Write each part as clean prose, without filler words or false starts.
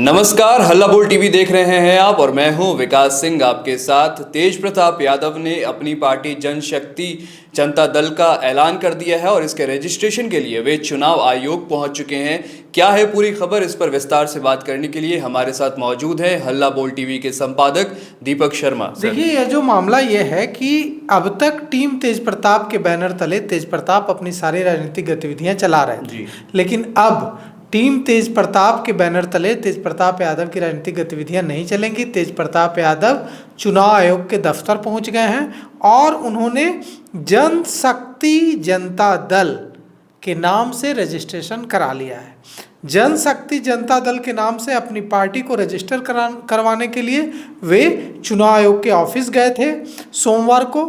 नमस्कार, हल्ला बोल टीवी देख रहे हैं आप और मैं हूं विकास सिंह आपके साथ। तेज प्रताप यादव ने अपनी पार्टी जनशक्ति जनता दल का ऐलान कर दिया है और इसके रजिस्ट्रेशन के लिए वे चुनाव आयोग पहुंच चुके हैं। क्या है पूरी खबर, इस पर विस्तार से बात करने के लिए हमारे साथ मौजूद है हल्ला बोल टीवी के संपादक दीपक शर्मा। देखिए, यह जो मामला ये है कि अब तक टीम तेज प्रताप के बैनर तले तेज प्रताप अपनी सारी राजनीतिक गतिविधियां चला रहे थे, लेकिन अब टीम तेज प्रताप के बैनर तले तेज प्रताप यादव की राजनीतिक गतिविधियां नहीं चलेंगी। तेज प्रताप यादव चुनाव आयोग के दफ्तर पहुंच गए हैं और उन्होंने जनशक्ति जनता दल के नाम से रजिस्ट्रेशन करा लिया है। जनशक्ति जनता दल के नाम से अपनी पार्टी को रजिस्टर करवाने के लिए वे चुनाव आयोग के ऑफिस गए थे सोमवार को,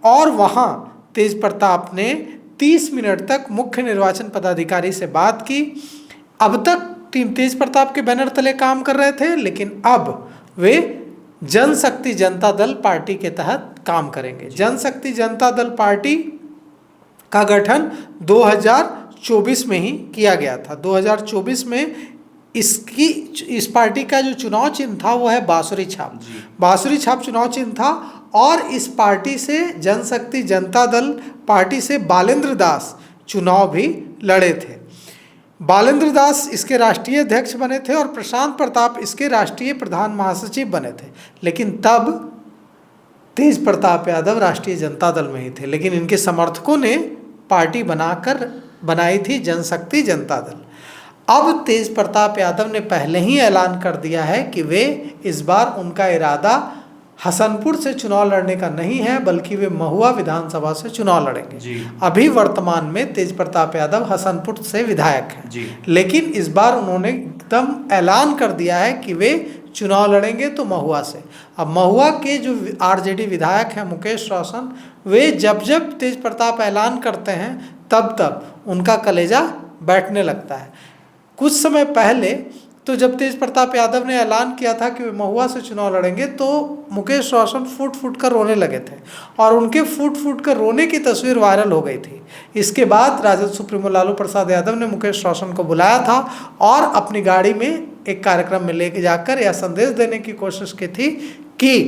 और वहां तेज प्रताप ने 30 मिनट तक मुख्य निर्वाचन पदाधिकारी से बात की। अब तक टीम तेज प्रताप के बैनर तले काम कर रहे थे, लेकिन अब वे जनशक्ति जनता दल पार्टी के तहत काम करेंगे। जनशक्ति जनता दल पार्टी का गठन 2024 में ही किया गया था। 2024 में इस पार्टी का जो चुनाव चिन्ह था वो है बांसुरी छाप। बांसुरी छाप चुनाव चिन्ह था और इस पार्टी से जनशक्ति जनता दल पार्टी से बालेंद्र दास चुनाव भी लड़े थे। बालेंद्र दास इसके राष्ट्रीय अध्यक्ष बने थे और प्रशांत प्रताप इसके राष्ट्रीय प्रधान महासचिव बने थे, लेकिन तब तेज प्रताप यादव राष्ट्रीय जनता दल में ही थे, लेकिन इनके समर्थकों ने पार्टी बनाई थी जनशक्ति जनता दल। अब तेज प्रताप यादव ने पहले ही ऐलान कर दिया है कि वे इस बार उनका इरादा हसनपुर से चुनाव लड़ने का नहीं है, बल्कि वे महुआ विधानसभा से चुनाव लड़ेंगे। अभी वर्तमान में तेज प्रताप यादव हसनपुर से विधायक हैं, लेकिन इस बार उन्होंने एकदम ऐलान कर दिया है कि वे चुनाव लड़ेंगे तो महुआ से। अब महुआ के जो आरजेडी विधायक हैं मुकेश रोशन, वे जब जब तेज प्रताप ऐलान करते हैं तब तब उनका कलेजा बैठने लगता है। कुछ समय पहले तो जब तेज प्रताप यादव ने ऐलान किया था कि वे महुआ से चुनाव लड़ेंगे तो मुकेश रोशन फूट फूट कर रोने लगे थे और उनके फूट फूट कर रोने की तस्वीर वायरल हो गई थी। इसके बाद राजद सुप्रीमो लालू प्रसाद यादव ने मुकेश रोशन को बुलाया था और अपनी गाड़ी में एक कार्यक्रम में लेके जाकर यह संदेश देने की कोशिश की थी कि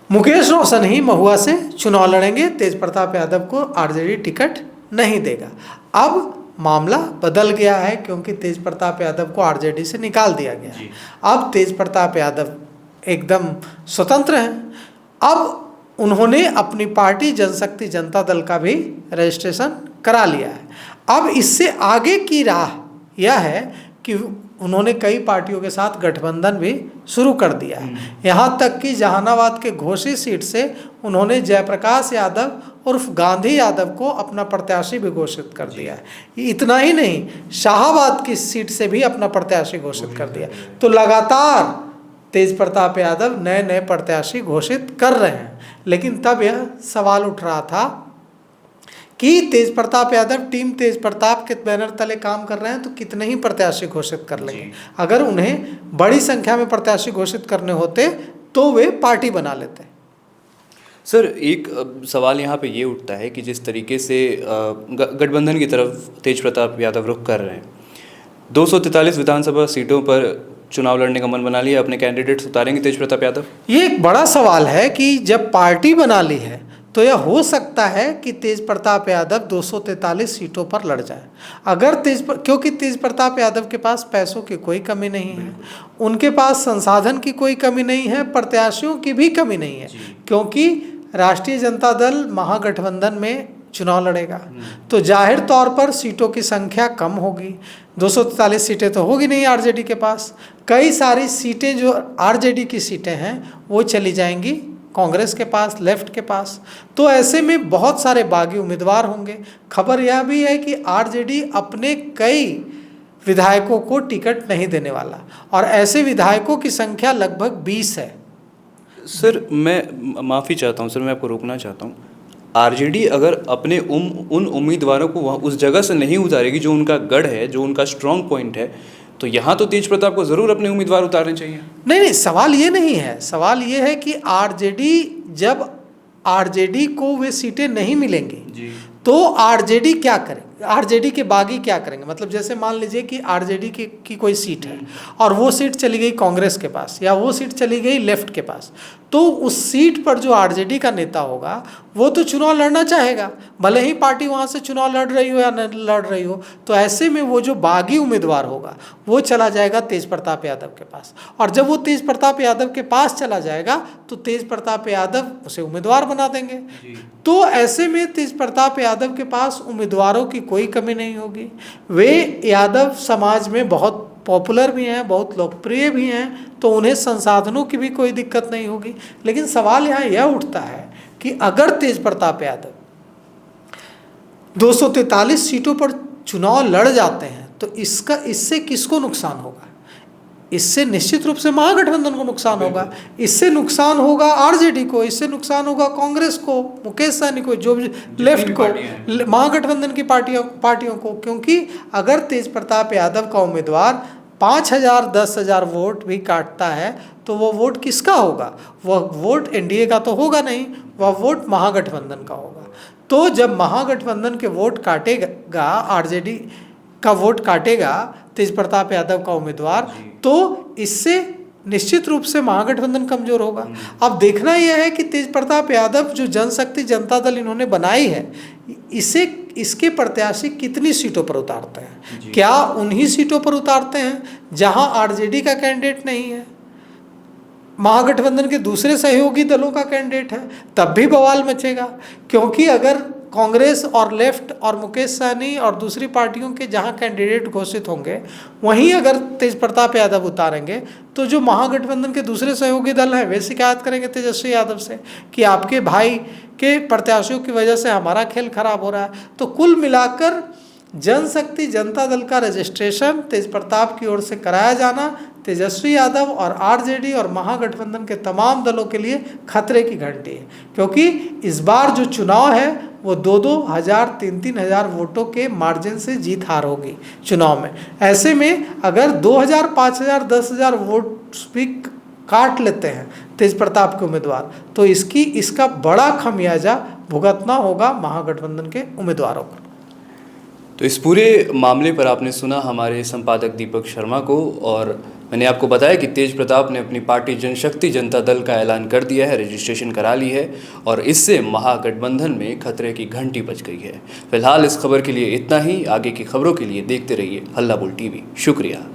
मुकेश रोशन ही महुआ से चुनाव लड़ेंगे, तेज प्रताप यादव को आरजेडी टिकट नहीं देगा। अब मामला बदल गया है क्योंकि तेज प्रताप यादव को आरजेडी से निकाल दिया गया है। अब तेज प्रताप यादव एकदम स्वतंत्र हैं। अब उन्होंने अपनी पार्टी जनशक्ति जनता दल का भी रजिस्ट्रेशन करा लिया है। अब इससे आगे की राह यह है कि उन्होंने कई पार्टियों के साथ गठबंधन भी शुरू कर दिया है। यहाँ तक कि जहानाबाद के घोसी सीट से उन्होंने जयप्रकाश यादव उर्फ गांधी यादव को अपना प्रत्याशी भी घोषित कर दिया है। इतना ही नहीं, शाहाबाद की सीट से भी अपना प्रत्याशी घोषित कर दिया। तो लगातार तेज प्रताप यादव नए नए प्रत्याशी घोषित कर रहे हैं, लेकिन तब यह सवाल उठ रहा था कि तेज प्रताप यादव टीम तेज प्रताप के बैनर तले काम कर रहे हैं तो कितने ही प्रत्याशी घोषित कर लेंगे। अगर उन्हें बड़ी संख्या में प्रत्याशी घोषित करने होते तो वे पार्टी बना लेते। सर, एक सवाल यहाँ पे ये उठता है कि जिस तरीके से गठबंधन की तरफ तेज प्रताप यादव रुख कर रहे हैं, 243 विधानसभा सीटों पर चुनाव लड़ने का मन बना लिया, अपने कैंडिडेट्स उतारेंगे तेज प्रताप यादव? ये एक बड़ा सवाल है कि जब पार्टी बना ली है तो यह हो सकता है कि तेज प्रताप यादव 243 सीटों पर लड़ जाए। अगर क्योंकि तेज प्रताप यादव के पास पैसों की कोई कमी नहीं है, उनके पास संसाधन की कोई कमी नहीं है, प्रत्याशियों की भी कमी नहीं है, क्योंकि राष्ट्रीय जनता दल महागठबंधन में चुनाव लड़ेगा तो जाहिर तौर पर सीटों की संख्या कम होगी। 243 सीटें तो होगी नहीं आरजेडी के पास। कई सारी सीटें जो आरजेडी की सीटें हैं वो चली जाएंगी कांग्रेस के पास, लेफ्ट के पास। तो ऐसे में बहुत सारे बागी उम्मीदवार होंगे। खबर यह भी है कि आरजेडी अपने कई विधायकों को टिकट नहीं देने वाला और ऐसे विधायकों की संख्या लगभग 20 है। सर, मैं माफ़ी चाहता हूं, सर मैं आपको रोकना चाहता हूं। आरजेडी अगर अपने उन उम्मीदवारों को वहाँ उस जगह से नहीं उतारेगी जो उनका गढ़ है, जो उनका स्ट्रॉन्ग पॉइंट है, तो यहाँ तो तेज प्रताप को ज़रूर अपने उम्मीदवार उतारने चाहिए। नहीं, सवाल ये नहीं है। सवाल ये है कि जब आरजेडी को वे सीटें नहीं मिलेंगी तो आरजेडी क्या करेंगे, आरजेडी के बागी क्या करेंगे? मतलब जैसे मान लीजिए कि आरजेडी की कोई सीट है और वो सीट चली गई कांग्रेस के पास या वो सीट चली गई लेफ्ट के पास, तो उस सीट पर जो आरजेडी का नेता होगा वो तो चुनाव लड़ना चाहेगा, भले ही पार्टी वहाँ से चुनाव लड़ रही हो या न लड़ रही हो। तो ऐसे में वो जो बागी उम्मीदवार होगा वो चला जाएगा तेज प्रताप यादव के पास, और जब वो तेज प्रताप यादव के पास चला जाएगा तो तेज प्रताप यादव उसे उम्मीदवार बना देंगे। तो ऐसे में तेज प्रताप यादव के पास उम्मीदवारों की कोई कमी नहीं होगी। वे यादव समाज में बहुत पॉपुलर भी हैं, बहुत लोकप्रिय भी हैं, तो उन्हें संसाधनों की भी कोई दिक्कत नहीं होगी। लेकिन सवाल यहाँ यह उठता है कि अगर तेज प्रताप यादव 243 सीटों पर चुनाव लड़ जाते हैं तो इससे किसको नुकसान होगा? इससे निश्चित रूप से महागठबंधन को नुकसान होगा, इससे नुकसान होगा आरजेडी को, इससे नुकसान होगा कांग्रेस को, मुकेश सहनी को, जो लेफ्ट को, महागठबंधन की पार्टियों को। क्योंकि अगर तेज प्रताप यादव का उम्मीदवार 5,000 10,000 वोट भी काटता है तो वो वोट किसका होगा? वह वोट एनडीए का तो होगा नहीं, वह वोट महागठबंधन का होगा। तो जब महागठबंधन के वोट काटेगा, आरजेडी का वोट काटेगा तेज प्रताप यादव का उम्मीदवार, तो इससे निश्चित रूप से महागठबंधन कमजोर होगा। अब देखना यह है कि तेज प्रताप यादव जो जनशक्ति जनता दल इन्होंने बनाई है, इसके प्रत्याशी कितनी सीटों पर उतारते हैं? क्या उन्हीं सीटों पर उतारते हैं जहां आरजेडी का कैंडिडेट नहीं है, महागठबंधन के दूसरे सहयोगी दलों का कैंडिडेट है, तब भी बवाल मचेगा। क्योंकि अगर कांग्रेस और लेफ्ट और मुकेश सहनी और दूसरी पार्टियों के जहां कैंडिडेट घोषित होंगे वहीं अगर तेज प्रताप यादव उतारेंगे तो जो महागठबंधन के दूसरे सहयोगी दल हैं वे शिकायत करेंगे तेजस्वी यादव से कि आपके भाई के प्रत्याशियों की वजह से हमारा खेल खराब हो रहा है। तो कुल मिलाकर जनशक्ति जनता दल का रजिस्ट्रेशन तेज प्रताप की ओर से कराया जाना तेजस्वी यादव और आरजेडी और महागठबंधन के तमाम दलों के लिए खतरे की घंटी है। क्योंकि इस बार जो चुनाव है वो 2-2 हज़ार 3-3 हज़ार वोटों के मार्जिन से जीत हार होगी चुनाव में। ऐसे में अगर 2,000 5,000 10,000 वोट भी काट लेते हैं तेज प्रताप के उम्मीदवार तो इसका बड़ा खमियाजा भुगतना होगा महागठबंधन के उम्मीदवारों को। तो इस पूरे मामले पर आपने सुना हमारे संपादक दीपक शर्मा को, और मैंने आपको बताया कि तेज प्रताप ने अपनी पार्टी जनशक्ति जनता दल का ऐलान कर दिया है, रजिस्ट्रेशन करा ली है, और इससे महागठबंधन में खतरे की घंटी बज गई है। फिलहाल इस खबर के लिए इतना ही। आगे की खबरों के लिए देखते रहिए हल्ला बोल टीवी। शुक्रिया।